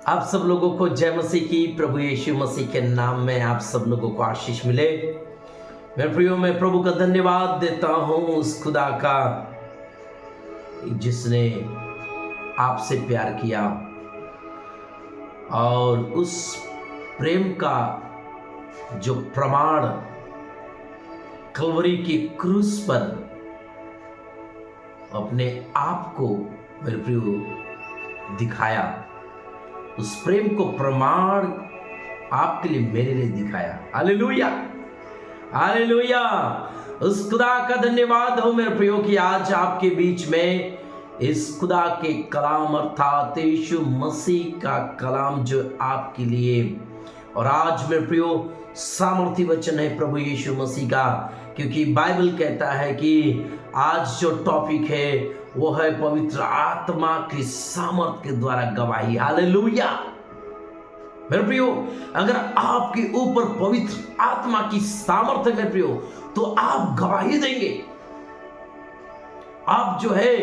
आप सब लोगों को जय मसीह की। प्रभु यीशु मसीह के नाम में आप सब लोगों को आशीष मिले। मेरे प्रियो, मैं प्रभु का धन्यवाद देता हूं उस खुदा का जिसने आपसे प्यार किया और उस प्रेम का जो प्रमाण कलवरी की क्रूस पर अपने आप को मेरे प्रियो दिखाया। उस प्रेम को प्रमाण आपके लिए, मेरे लिए दिखाया। Hallelujah, hallelujah. उस खुदा का धन्यवाद हो मेरे प्रियो कि आज आपके बीच में इस खुदा के कलाम अर्थात यीशु मसीह का कलाम जो आपके लिए, और आज मेरे प्रियो सामर्थी वचन है प्रभु यीशु मसीह का, क्योंकि बाइबल कहता है कि आज जो टॉपिक है वो है पवित्र आत्मा की सामर्थ के द्वारा गवाही। हालेलुया। मेरे प्रियो, अगर आपके ऊपर पवित्र आत्मा की सामर्थ है मेरे प्रियो, तो आप गवाही देंगे। आप जो है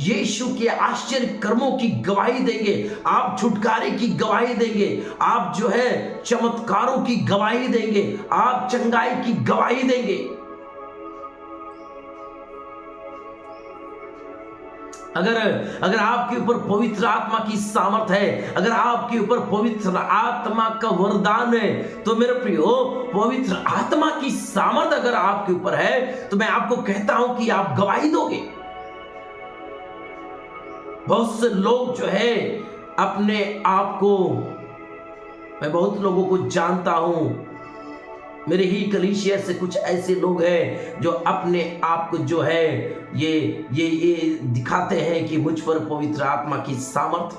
यीशु के आश्चर्य कर्मों की गवाही देंगे, आप छुटकारे की गवाही देंगे, आप जो है चमत्कारों की गवाही देंगे, आप चंगाई की गवाही देंगे। अगर आपके ऊपर पवित्र आत्मा की सामर्थ है, अगर आपके ऊपर पवित्र आत्मा का वरदान है, तो मेरे प्रियो पवित्र आत्मा की सामर्थ अगर आपके ऊपर है, तो मैं आपको कहता हूं कि आप गवाही दोगे। बहुत से लोग जो है अपने आप को, मैं बहुत लोगों को जानता हूं, मेरे ही कलीसिया से कुछ ऐसे लोग हैं जो अपने आप को जो है ये दिखाते हैं कि मुझ पर पवित्र आत्मा की सामर्थ,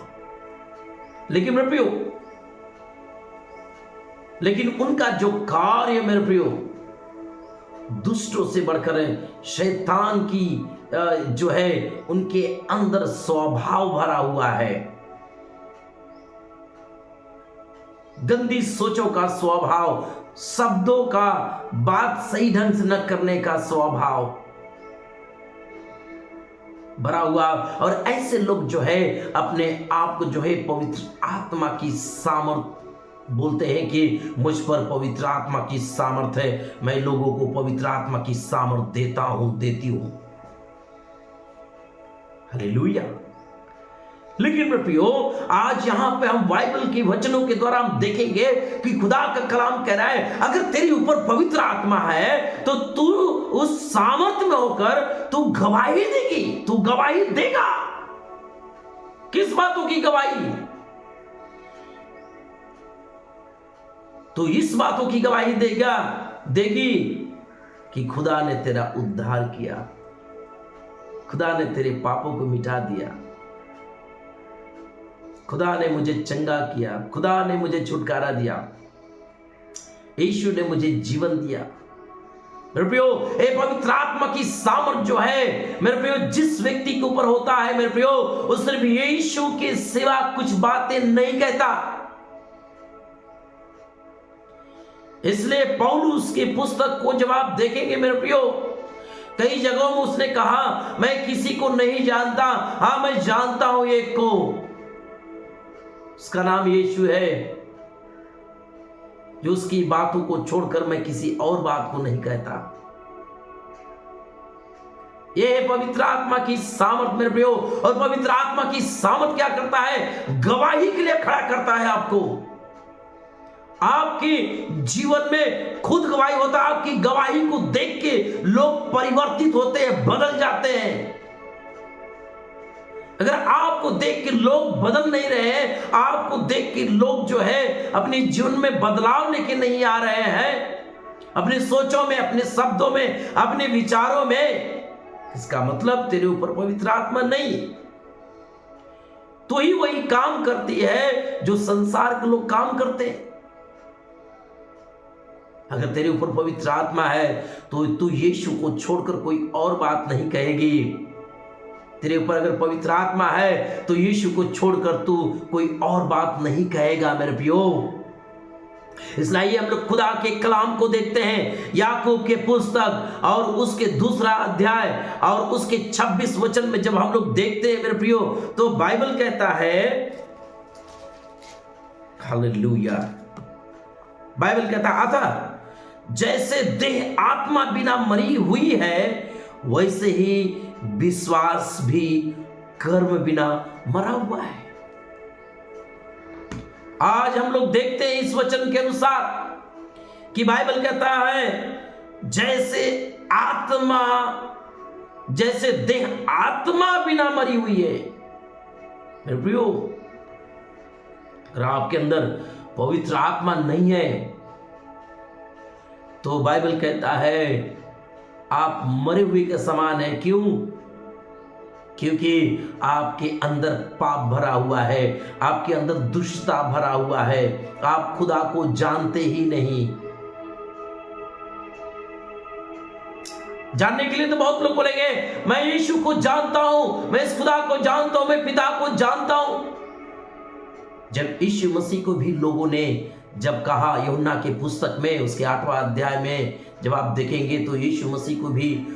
लेकिन मेरे प्रियो, लेकिन उनका जो कार्य मेरे प्रियो दुष्टों से बढ़कर है, शैतान की जो है उनके अंदर स्वभाव भरा हुआ है, गंदी सोचों का स्वभाव, शब्दों का बात सही ढंग से न करने का स्वभाव भरा हुआ। और ऐसे लोग जो है अपने आप को जो है पवित्र आत्मा की सामर्थ बोलते हैं कि मुझ पर पवित्र आत्मा की सामर्थ है, मैं लोगों को पवित्र आत्मा की सामर्थ देता हूं, देती हूं। हालेलुया। लेकिन मेरे प्रियो, आज यहां पे हम बाइबल के वचनों के द्वारा हम देखेंगे कि खुदा का कलाम कह रहा है, अगर तेरे ऊपर पवित्र आत्मा है तो तू उस सामर्थ में होकर तू गवाही देगी, तू गवाही देगा। किस बातों की गवाही? तू इस बातों की गवाही देगी कि खुदा ने तेरा उद्धार किया, खुदा ने तेरे पापों को मिटा दिया, खुदा ने मुझे चंगा किया, खुदा ने मुझे छुटकारा दिया, यीशु ने मुझे जीवन दिया। मेरे प्रियो, ये पवित्र आत्मा की सामर्थ जो है मेरे प्रियो जिस व्यक्ति के ऊपर होता है मेरे प्रियो, वो सिर्फ यीशु के सिवा कुछ बातें नहीं कहता। इसलिए पौलुस की पुस्तक को जब आप देखेंगे मेरे प्रियो, कई जगहों में उसने कहा मैं किसी को नहीं जानता, हां मैं जानता हूं एक को, उसका नाम यीशु है, जो उसकी बातों को छोड़कर मैं किसी और बात को नहीं कहता। यह है पवित्र आत्मा की सामर्थ मेरे प्रियो। और पवित्र आत्मा की सामर्थ क्या करता है? गवाही के लिए खड़ा करता है आपको। आपके जीवन में खुद गवाही होता है, आपकी गवाही को देख के लोग परिवर्तित होते हैं, बदल जाते हैं। अगर आपको देख के लोग बदल नहीं रहे हैं, आपको देख के लोग जो है अपने जीवन में बदलाव लेके नहीं आ रहे हैं, अपने सोचों में, अपने शब्दों में, अपने विचारों में, इसका मतलब तेरे ऊपर पवित्र आत्मा नहीं। तो ही वही काम करती है जो संसार के लोग काम करते हैं। अगर तेरे ऊपर पवित्र आत्मा है तो तू यीशु को छोड़कर कोई और बात नहीं कहेगी। तेरे ऊपर अगर पवित्र आत्मा है तो यीशु को छोड़कर तू कोई और बात नहीं कहेगा मेरे प्रियो। इसलिए हम लोग खुदा के कलाम को देखते हैं, याकूब के पुस्तक और उसके दूसरा अध्याय और उसके 26 वचन में जब हम लोग देखते हैं मेरे प्रियो, तो बाइबल कहता है हालेलुया। बाइबल कहता अतः जैसे देह आत्मा बिना मरी हुई है, वैसे ही विश्वास भी कर्म बिना मरा हुआ है। आज हम लोग देखते हैं इस वचन के अनुसार कि बाइबल कहता है जैसे देह आत्मा बिना मरी हुई है। मेरे प्रियो, अगर आपके अंदर पवित्र आत्मा नहीं है तो बाइबल कहता है आप मरे हुए के समान है। क्यों? क्योंकि आपके अंदर पाप भरा हुआ है, आपके अंदर दुष्टता भरा हुआ है, आप खुदा को जानते ही नहीं। जानने के लिए तो बहुत लोग बोलेंगे मैं यीशु को जानता हूं, मैं इस खुदा को जानता हूं, मैं पिता को जानता हूं। जब यीशु मसीह को भी लोगों ने जब कहा, यूहन्ना की पुस्तक में उसके 8वां अध्याय में जब आप देखेंगे तो यीशु मसीह को भी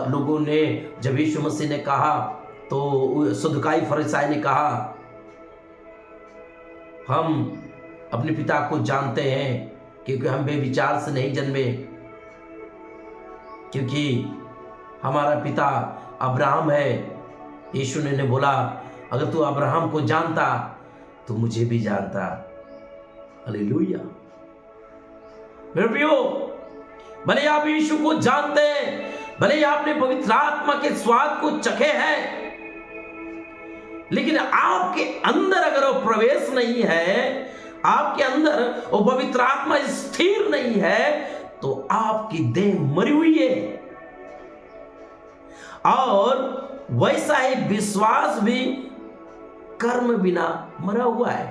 लोगों ने, जब यीशु मसीह ने कहा तो सदुकाई फरीसाई ने कहा हम अपने पिता को जानते हैं क्योंकि हम बेविचार से नहीं जन्मे, क्योंकि हमारा पिता अब्राहम है। यीशु ने बोला अगर तू अब्राहम को जानता तो मुझे भी जानता। हालेलुया। मेरे प्रियो, भले आप यीशु को जानते हैं, भले आपने पवित्र आत्मा के स्वाद को चखे हैं, लेकिन आपके अंदर अगर वो प्रवेश नहीं है, आपके अंदर वो पवित्र आत्मा स्थिर नहीं है, तो आपकी देह मरी हुई है। और वैसा ही विश्वास भी कर्म बिना मरा हुआ है।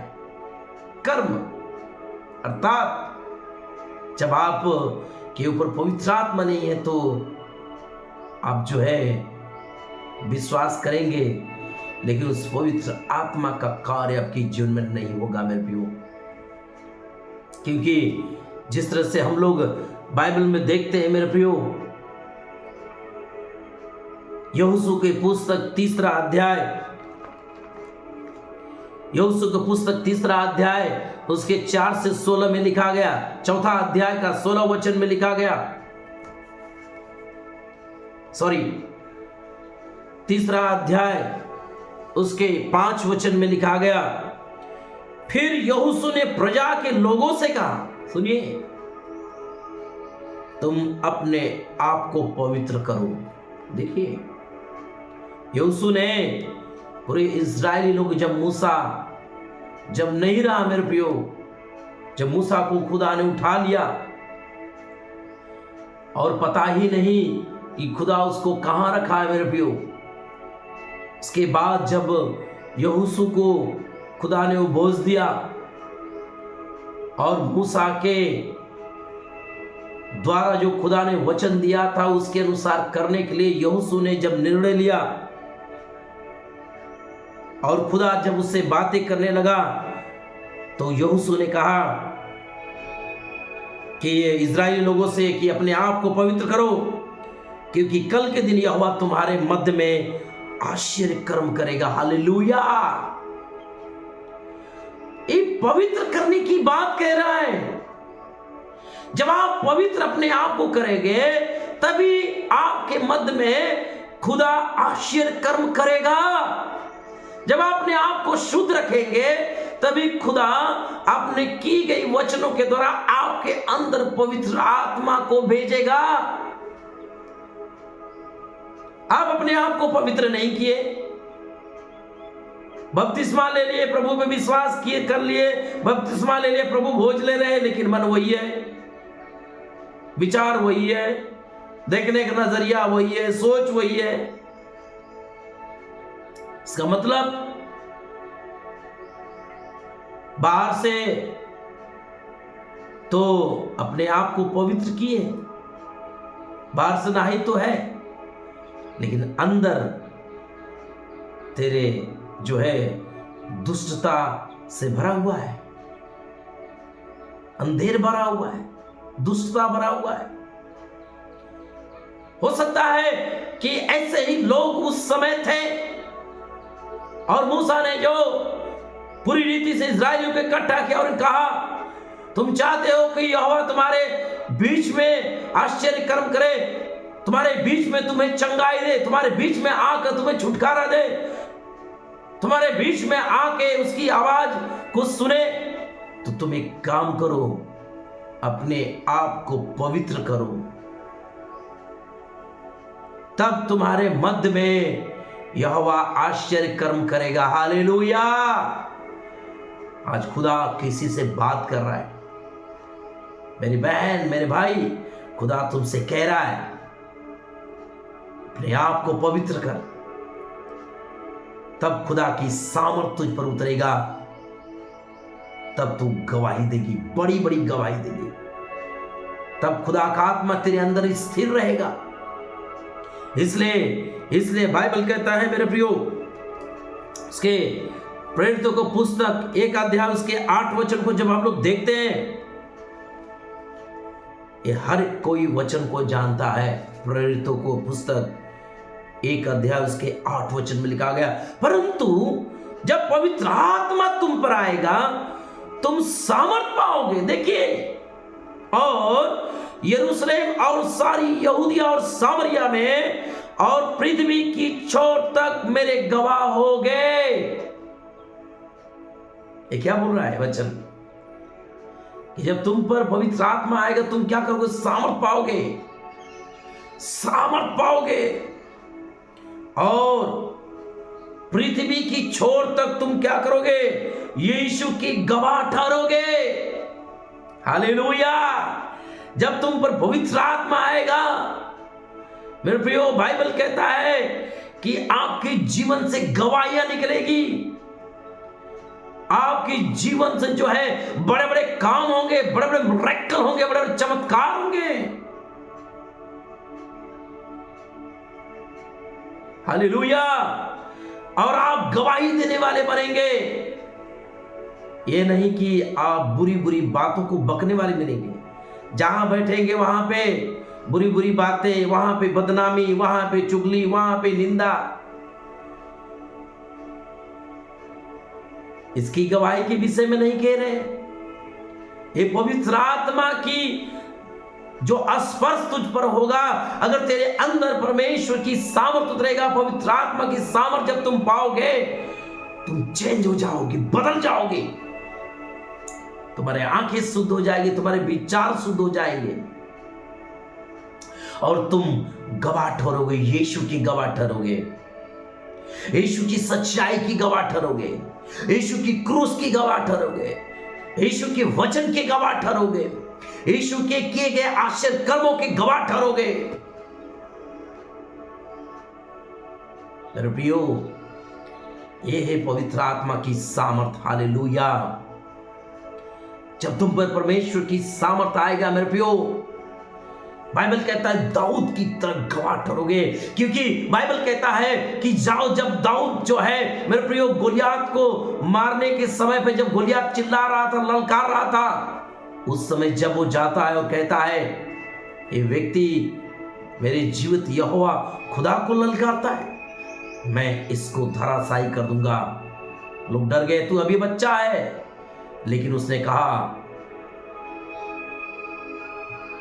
कर्म अर्थात जब आप के ऊपर पवित्र आत्मा नहीं है तो आप जो है विश्वास करेंगे, लेकिन उस पवित्र आत्मा का कार्य आपके जीवन में नहीं होगा मेरे प्रियो। क्योंकि जिस तरह से हम लोग बाइबल में देखते हैं मेरे प्रियो, यहोशू की पुस्तक 3रा अध्याय, यहोशू की पुस्तक 3रा अध्याय उसके 4 से 16 में लिखा गया, 4था अध्याय का 16 वचन में लिखा गया, 3रा अध्याय उसके 5 वचन में लिखा गया। फिर यहोशू ने प्रजा के लोगों से कहा, सुनिए, तुम अपने आप को पवित्र करो। देखिए, यहोशू ने पूरे इस्राएली लोग जब नहीं रहा मेरे प्रियो, जब मूसा को खुदा ने उठा लिया और पता ही नहीं कि खुदा उसको कहां रखा है मेरे प्रियो, इसके बाद जब यहोशू को खुदा ने बोझ दिया और मूसा के द्वारा जो खुदा ने वचन दिया था उसके अनुसार करने के लिए यहोशू ने जब निर्णय लिया और खुदा जब उससे बातें करने लगा तो यहोशू ने कहा कि इजरायली लोगों से कि अपने आप को पवित्र करो, क्योंकि कल के दिन यहोवा तुम्हारे मध्य में आश्चर्य कर्म करेगा। हालेलुया। ये पवित्र करने की बात कह रहा है। जब आप पवित्र अपने आप को करेंगे तभी आपके मध्य में खुदा आश्चर्य कर्म करेगा। जब आप अपने आप को शुद्ध रखेंगे तभी खुदा अपने की गई वचनों के द्वारा आपके अंदर पवित्र आत्मा को भेजेगा। आप अपने आप को पवित्र नहीं किए, बपतिस्मा ले लिए, प्रभु पे विश्वास किए, कर लिए, बपतिस्मा ले लिए, प्रभु भोज ले रहे, लेकिन मन वही है, विचार वही है, देखने का नजरिया वही है, सोच वही है। इसका मतलब बाहर से तो अपने आप को पवित्र किए, बाहर से नहाई तो है, लेकिन अंदर तेरे जो है दुष्टता से भरा हुआ है, अंधेर भरा हुआ है, दुष्टता भरा हुआ है। हो सकता है कि ऐसे ही लोग उस समय थे और मूसा ने जो पूरी रीति से इस्राएलियों को इकट्ठा किया और कहा, तुम चाहते हो कि यहोवा तुम्हारे बीच में आश्चर्य कर्म करे, तुम्हारे बीच में तुम्हें चंगाई दे, तुम्हारे बीच में आकर तुम्हें छुटकारा दे, तुम्हारे बीच में आके उसकी आवाज को सुने, तो तुम एक काम करो, अपने आप को पवित्र करो, तब तुम्हारे मध्य में यहोवा आश्चर्य कर्म करेगा। हालेलुया। आज खुदा किसी से बात कर रहा है, मेरी बहन, मेरे भाई, खुदा तुमसे कह रहा है, अपने आप को पवित्र कर, तब खुदा की सामर्थ तुझ पर उतरेगा, तब तू गवाही देगी, बड़ी बड़ी गवाही देगी, तब खुदा का आत्मा तेरे अंदर स्थिर रहेगा। इसलिए बाइबल कहता है मेरे प्रियो, उसके प्रेरितों को पुस्तक 1 अध्याय उसके 8 वचन को जब हम लोग देखते हैं, ये हर कोई वचन को जानता है। प्रेरितों को पुस्तक 1 अध्याय उसके 8 वचन में लिखा गया, परंतु जब पवित्र आत्मा तुम पर आएगा तुम सामर्थ पाओगे। देखिए, और यरूशलेम और सारी यहूदिया और सामरिया में और पृथ्वी की छोर तक मेरे गवाह हो गए। ये क्या बोल रहा है वचन, कि जब तुम पर पवित्र आत्मा आएगा तुम क्या करोगे, सामर्थ पाओगे, सामर्थ पाओगे, और पृथ्वी की छोर तक तुम क्या करोगे, यीशु की गवाह ठहरोगे। हालेलुया। जब तुम पर पवित्र आत्मा आएगा मेरे प्रियो, बाइबल कहता है कि आपके जीवन से गवाहियां निकलेगी, आपके जीवन से जो है बड़े बड़े काम होंगे, बड़े बड़े मिरेकल होंगे, बड़े बड़े चमत्कार होंगे। हालेलुया। और आप गवाही देने वाले बनेंगे। ये नहीं कि आप बुरी बुरी बातों को बकने वाले मिलेंगे, जहां बैठेंगे वहां पे बुरी बुरी बातें, वहां पे बदनामी, वहां पे चुगली, वहां पे निंदा। इसकी गवाही के विषय में नहीं कह रहे। ये पवित्र आत्मा की जो स्पर्श तुझ पर होगा, अगर तेरे अंदर परमेश्वर की सामर्थ उतरेगा, पवित्र आत्मा की सामर्थ जब तुम पाओगे, तुम चेंज हो जाओगे, बदल जाओगे, तुम्हारे आंखें शुद्ध हो जाएगी, तुम्हारे विचार शुद्ध हो जाएंगे, और तुम गवाह ठहरोगे, यीशु की गवाह ठहरोगे, यीशु की सच्चाई की गवाह ठहरोगे, यीशु की क्रूस की गवाह ठहरोगे, यीशु के वचन के गवाह ठहरोगे, यीशु के किए गए आश्चर्य कर्मों के गवाह ठहरोगे। मेरे प्रियो, यह है पवित्र आत्मा की सामर्थ। हालेलुया। जब तुम पर परमेश्वर की सामर्थ आएगा मेरे प्रियो, बाइबल कहता है दाऊद की तरह गवाह ठहरोगे, क्योंकि बाइबल कहता है कि जब दाऊद जो है मेरे प्रियो गोलियात को मारने के समय पे, जब गोलियात चिल्ला रहा था, ललकार रहा था, उस समय जब वो जाता है और कहता है, ये व्यक्ति मेरे जीवित यहोवा खुदा को ललकारता है, मैं इसको धराशायी कर दूंगा। लोग डर गए, तू अभी बच्चा है, लेकिन उसने कहा,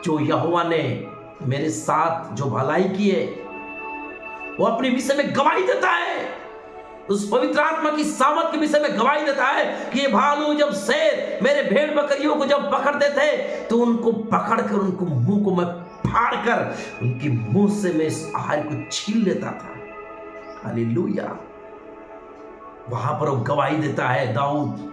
जो यहोवा ने मेरे साथ जो भलाई की है वो अपने विषय में गवाही देता है, उस पवित्र आत्मा की सामर्थ के विषय में गवाही देता है कि ये भालू जब शेर मेरे भेड़ बकरियों को जब पकड़ते थे तो उनको पकड़कर उनको मुंह को मैं फाड़ कर उनके मुंह से मैं इस आहार को छीन लेता था। हालेलुया। वहां पर वो गवाही देता है, दाऊद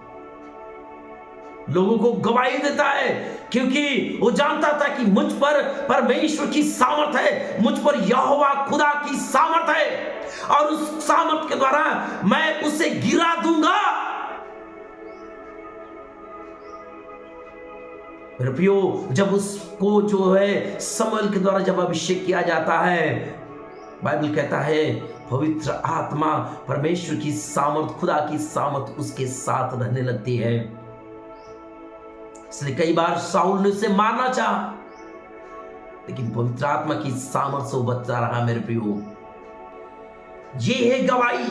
लोगों को गवाही देता है, क्योंकि वो जानता था कि मुझ पर परमेश्वर की सामर्थ है, मुझ पर यहोवा खुदा की सामर्थ है, और उस सामर्थ के द्वारा मैं उसे गिरा दूंगा। मेरे प्रियो, जब उसको जो है शमूएल के द्वारा जब अभिषेक किया जाता है, बाइबल कहता है पवित्र आत्मा परमेश्वर की सामर्थ, खुदा की सामर्थ उसके साथ रहने लगती है। इसलिए कई बार शाऊल ने उसे मारना चाहा, लेकिन पवित्र आत्मा की सामर्थ से वो बचता रहा। मेरे प्रियो, ये है गवाही।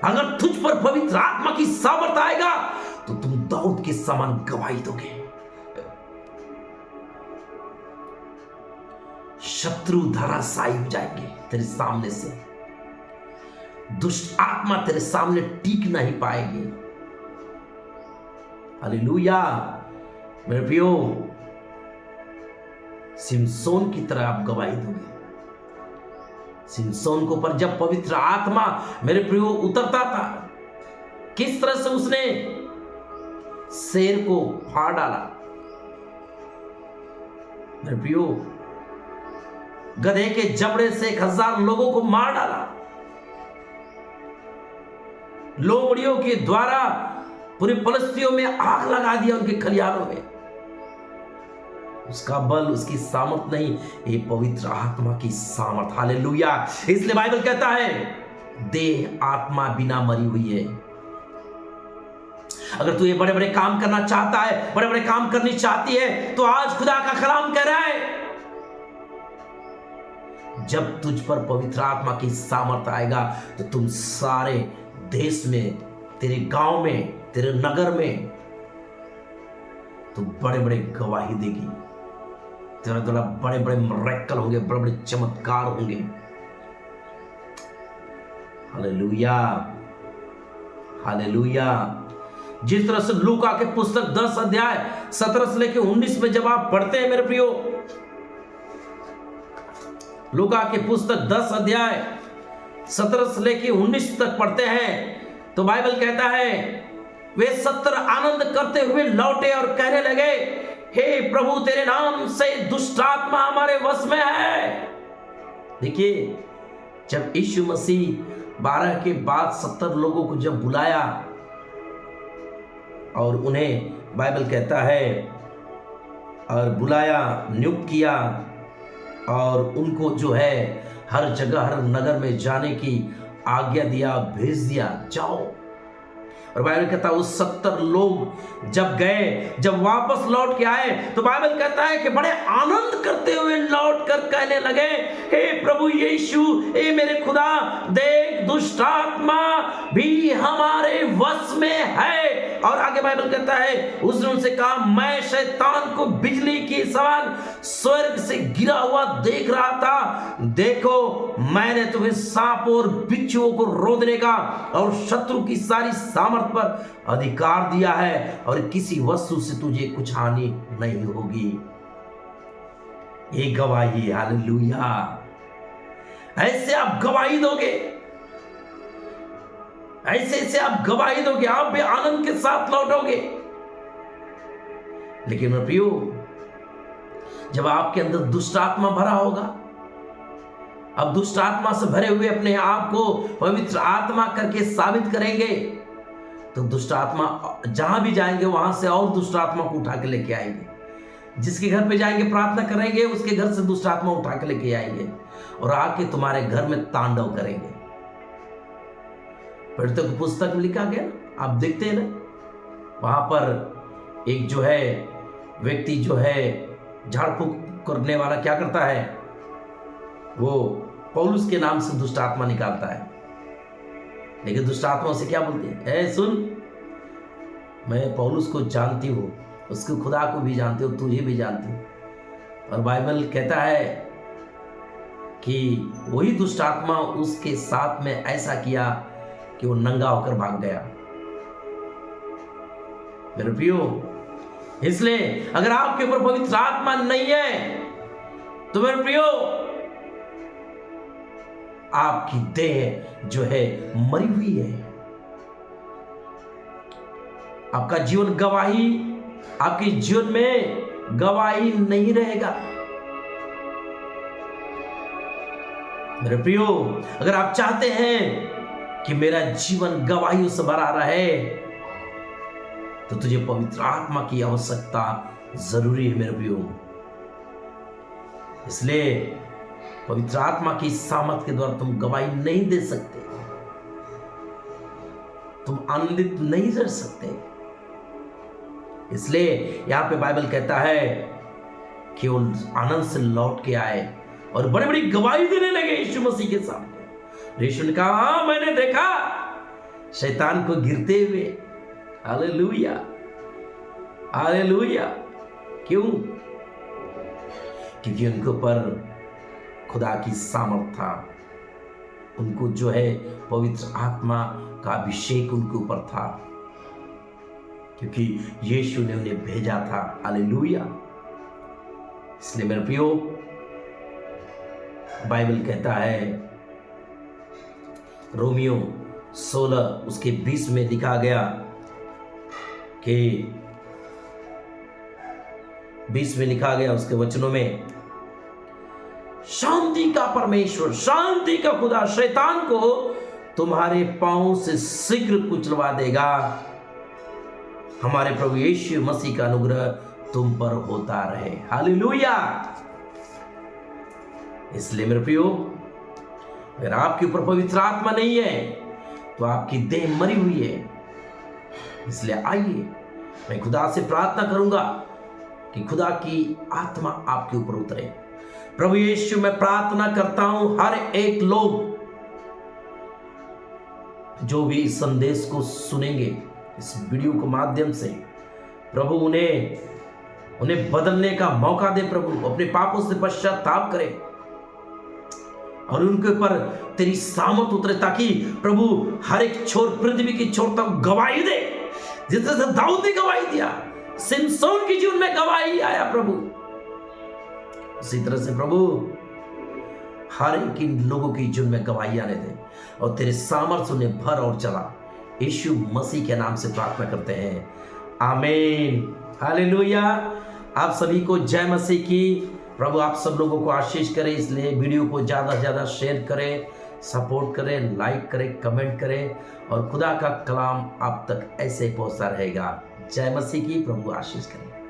अगर तुझ पर पवित्र आत्मा की सामर्थ आएगा तो तुम दाऊद के समान गवाही दोगे। शत्रु धराशायी हो जाएंगे तेरे सामने से, दुष्ट आत्मा तेरे सामने टीक नहीं पाएगी। हालेलुया। मेरे प्रियो, सिमसोन की तरह आप गवाही दोगे। सिमसोन को पर जब पवित्र आत्मा मेरे प्रियो उतरता था, किस तरह से उसने शेर को फाड़ डाला। मेरे प्रियो, गधे के जबड़े से 1000 लोगों को मार डाला। लोमड़ियों के द्वारा पूरे फलस्तियों में आग लगा दिया, उनके खलिहानों में। उसका बल, उसकी सामर्थ नहीं, ये पवित्र आत्मा की सामर्थ। हालेलुया। इसलिए बाइबल कहता है देह आत्मा बिना मरी हुई है। अगर तू ये बड़े बड़े काम करना चाहता है, बड़े बड़े काम करनी चाहती है, तो आज खुदा का कलाम कह रहा है जब तुझ पर पवित्र आत्मा की सामर्थ आएगा तो तुम सारे देश में, तेरे गांव में, तेरे नगर में तो बड़े बड़े गवाही देगी। तेरा द्वारा बड़े बड़े मिरेकल होंगे, बड़े बड़े चमत्कार होंगे। Hallelujah, hallelujah. जिस तरह से लूका के पुस्तक 10 अध्याय 17 से लेकर 19 में जब आप पढ़ते हैं मेरे प्रियो, लूका के पुस्तक 10 अध्याय 17 से लेकर 19 तक पढ़ते हैं तो बाइबल कहता है वे 70 आनंद करते हुए लौटे और कहने लगे, हे प्रभु तेरे नाम से दुष्ट आत्मा हमारे वश में है। देखिए, जब यीशु मसीह 12 के बाद 70 लोगों को जब बुलाया और उन्हें बाइबल कहता है और बुलाया, नियुक्त किया और उनको जो है हर जगह, हर नगर में जाने की आज्ञा दिया, भेज दिया, जाओ। और बाइबल कहता है उस 70 लोग जब गए, जब वापस लौट के आए तो बाइबल कहता है कि बड़े आनंद करते हुए लौट कर कहने लगे, हे प्रभु यीशु, हे मेरे खुदा, देख दुष्ट आत्मा भी हमारे वश में है। और आगे बाइबल कहता है उसने उनसे कहा, मैं शैतान को बिजली की समान स्वर्ग से गिरा हुआ देख रहा था। देखो, मैंने तुम्हें सांप और बिच्छुओं को रोकने का और शत्रु की सारी सामर्थ पर अधिकार दिया है और किसी वस्तु से तुझे कुछ हानि नहीं होगी। ये गवाही। हालेलुया। ऐसे आप गवाही दोगे, ऐसे आप गवाही दोगे, आप भी आनंद के साथ लौटोगे। लेकिन मेरे प्रियो, जब आपके अंदर दुष्ट आत्मा भरा होगा, अब दुष्ट आत्मा से भरे हुए अपने आप को पवित्र आत्मा करके साबित करेंगे तो दुष्ट आत्मा जहां भी जाएंगे वहां से और दुष्ट आत्मा को उठा के लेके आएंगे। जिसके घर पे जाएंगे प्रार्थना करेंगे, उसके घर से दुष्ट आत्मा उठा के लेके आएंगे और आके तुम्हारे घर में तांडव करेंगे। पढ़ते को पुस्तक में लिखा गया, आप देखते हैं ना, वहां पर एक जो है व्यक्ति जो है झाड़ फूक करने वाला क्या करता है, वो पौलुस के नाम से दुष्ट आत्मा निकालता है। लेकिन दुष्ट आत्मा से क्या बोलती है, ए सुन, मैं पौलुस को जानती हूँ, उसके खुदा को भी जानती हूँ, तुझे भी जानती हूँ। और बाइबल कहता है कि वही दुष्ट आत्मा उसके साथ में ऐसा किया कि वो नंगा होकर भाग गया। मेरे प्रियो, इसलिए अगर आपके ऊपर पवित्र आत्मा नहीं है तो मेरे प्रियो, आपकी देह जो है मरी हुई है। आपका जीवन गवाही, आपके जीवन में गवाही नहीं रहेगा। मेरे प्रियो, अगर आप चाहते हैं कि मेरा जीवन गवाहियों से भरा रहे तो तुझे पवित्र आत्मा की आवश्यकता जरूरी है मेरे प्रियो। इसलिए पवित्र आत्मा की सामर्थ के द्वारा तुम गवाही नहीं दे सकते, तुम आनंदित नहीं रह सकते। इसलिए यहां पे बाइबल कहता है कि वो आनंद से लौट के आए और बड़ी बड़ी गवाही देने लगे यीशु मसीह के सामने। यीशु ने कहा, हाँ मैंने देखा शैतान को गिरते हुए। Hallelujah, hallelujah. क्यों? क्योंकि उनके ऊपर खुदा की सामर्थ था, उनको जो है पवित्र आत्मा का अभिषेक उनके ऊपर था, क्योंकि यीशु ने उन्हें भेजा था। हालेलुया। इसलिए मेरे प्रियो, बाइबल कहता है, रोमियो 16 उसके 20 में लिखा गया कि 20 में लिखा गया उसके वचनों में, शांति का परमेश्वर, शांति का खुदा शैतान को तुम्हारे पांव से शीघ्र कुचलवा देगा। हमारे प्रभु यीशु मसीह का अनुग्रह तुम पर होता रहे। हालेलुया। इसलिए मेरे प्रियो, अगर आपके ऊपर पवित्र आत्मा नहीं है तो आपकी देह मरी हुई है। इसलिए आइए, मैं खुदा से प्रार्थना करूंगा कि खुदा की आत्मा आपके ऊपर उतरे। प्रभु यीशु, मैं प्रार्थना करता हूं, हर एक लोग जो भी इस संदेश को सुनेंगे, इस वीडियो के माध्यम से, प्रभु उन्हें बदलने का मौका दे। प्रभु अपने पापों से पश्चाताप करे और उनके ऊपर तेरी सामर्थ उतरे, ताकि प्रभु हर एक छोर, पृथ्वी की छोर तक गवाही दे, जिस तरह से दाऊद ने गवाही दिया, सिमसोन की जीवन में गवाही आया प्रभु, उसी तरह से प्रभु हर एक इन लोगों की जीवन में गवाही आने दे और तेरे सामर्थ्य उन्हें भर और चला। यीशु मसीह के नाम से प्रार्थना करते हैं, आमीन। हालेलुया। आप सभी को जय मसीह की। प्रभु आप सब लोगों को आशीष करे। इसलिए वीडियो को ज़्यादा से ज़्यादा शेयर करें, सपोर्ट करें, लाइक करें, कमेंट करें और खुदा का कलाम आप तक ऐसे पहुंचता रहेगा। जय मसीह की। प्रभु आशीष करें।